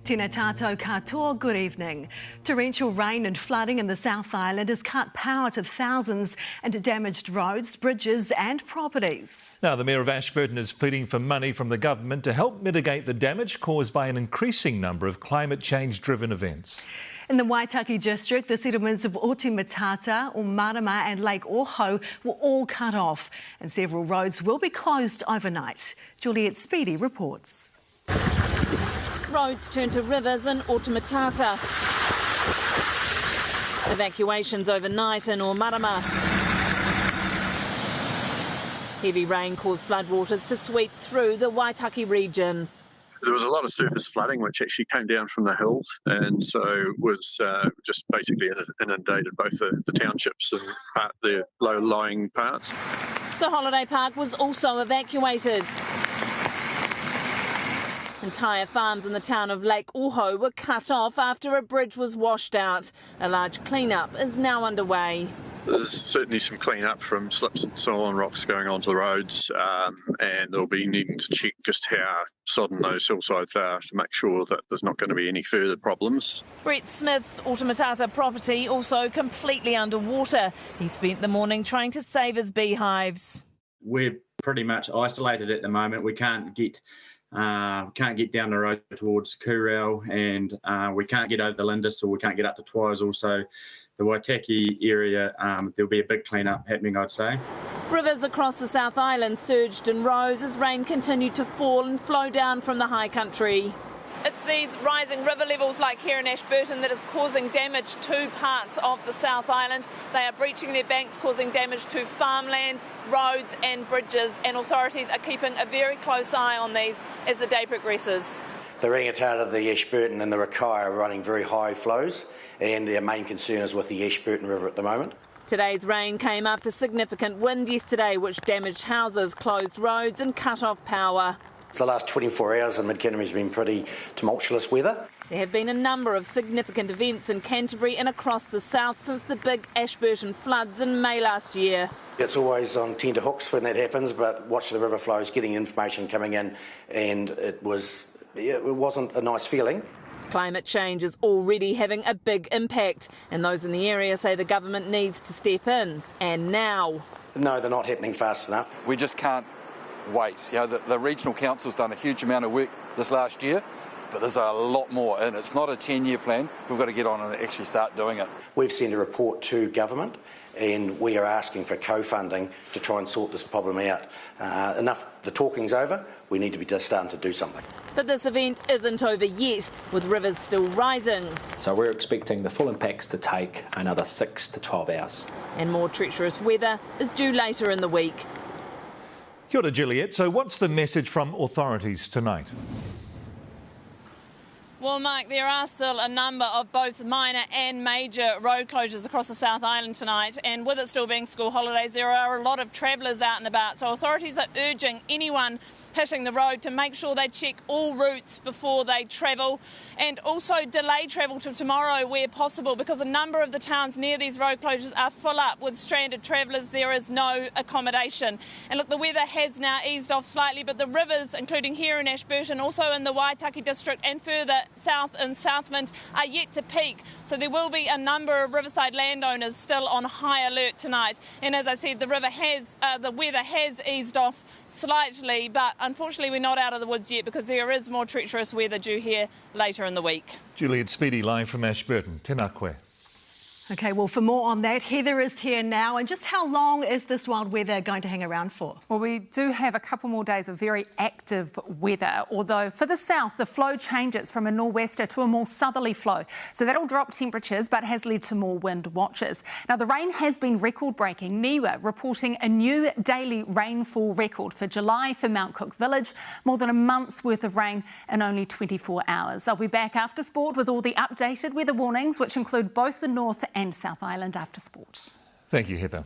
Tēnā tātou katoa, good evening. Torrential rain and flooding in the South Island has cut power to thousands and damaged roads, bridges and properties. Now, the Mayor of Ashburton is pleading for money from the government to help mitigate the damage caused by an increasing number of climate change-driven events. In the Waitaki district, the settlements of Otimatata, Marama and Lake Oho were all cut off and several roads will be closed overnight. Juliet Speedy reports. Roads turn to rivers in Otimatata. Evacuations overnight in Marama. Heavy rain caused floodwaters to sweep through the Waitaki region. There was a lot of surface flooding which actually came down from the hills, and so was just basically inundated both the townships and the low-lying parts. The holiday park was also evacuated. Entire farms in the town of Lake Oho were cut off after a bridge was washed out. A large clean-up is now underway. There's certainly some clean-up from slips and soil and rocks going onto the roads, and they'll be needing to check just how sodden those hillsides are to make sure that there's not going to be any further problems. Brett Smith's Otimatata property also completely underwater. He spent the morning trying to save his beehives. We're pretty much isolated at the moment. We can't get down the road towards Kurau, and we can't get over the Lindis, or we can't get up to Twizel. So the Waitaki area, there'll be a big clean-up happening, I'd say. Rivers across the South Island surged and rose as rain continued to fall and flow down from the high country. It's these rising river levels like here in Ashburton that is causing damage to parts of the South Island. They are breaching their banks, causing damage to farmland, roads and bridges, and authorities are keeping a very close eye on these as the day progresses. The Rangitata, the Ashburton and the Rakai are running very high flows, and their main concern is with the Ashburton River at the moment. Today's rain came after significant wind yesterday, which damaged houses, closed roads and cut off power. The last 24 hours in Mid-Canterbury has been pretty tumultuous weather. There have been a number of significant events in Canterbury and across the south since the big Ashburton floods in May last year. It's always on tender hooks when that happens, but watching the river flows, getting information coming in, and it wasn't a nice feeling. Climate change is already having a big impact, and those in the area say the government needs to step in, and now. No, they're not happening fast enough. We just can't wait. You know, the regional council's done a huge amount of work this last year, but there's a lot more, and it's not a 10-year plan. We've got to get on and actually start doing it. We've sent a report to government, and we are asking for co-funding to try and sort this problem out. Enough, the talking's over. We need to be starting to do something. But this event isn't over yet, with rivers still rising. So we're expecting the full impacts to take another 6 to 12 hours. And more treacherous weather is due later in the week. Kia ora, Juliet. So what's the message from authorities tonight? Well, Mark, there are still a number of both minor and major road closures across the South Island tonight, and with it still being school holidays, there are a lot of travellers out and about. So authorities are urging anyone hitting the road to make sure they check all routes before they travel, and also delay travel to tomorrow where possible, because a number of the towns near these road closures are full up with stranded travellers. There is no accommodation. And look, the weather has now eased off slightly, but the rivers, including here in Ashburton, also in the Waitaki district and further south in Southland, are yet to peak. So there will be a number of riverside landowners still on high alert tonight. And as I said, the weather has eased off slightly, but unfortunately we're not out of the woods yet because there is more treacherous weather due here later in the week. Juliet Speedy live from Ashburton. Tēnā koe. OK, well, for more on that, Heather is here now. And just how long is this wild weather going to hang around for? Well, we do have a couple more days of very active weather, although for the south, the flow changes from a nor'wester to a more southerly flow. So that'll drop temperatures, but has led to more wind watches. Now, the rain has been record-breaking. NIWA reporting a new daily rainfall record for July for Mount Cook Village, more than a month's worth of rain in only 24 hours. I'll be back after sport with all the updated weather warnings, which include both the North and South Island after sport. Thank you, Heather.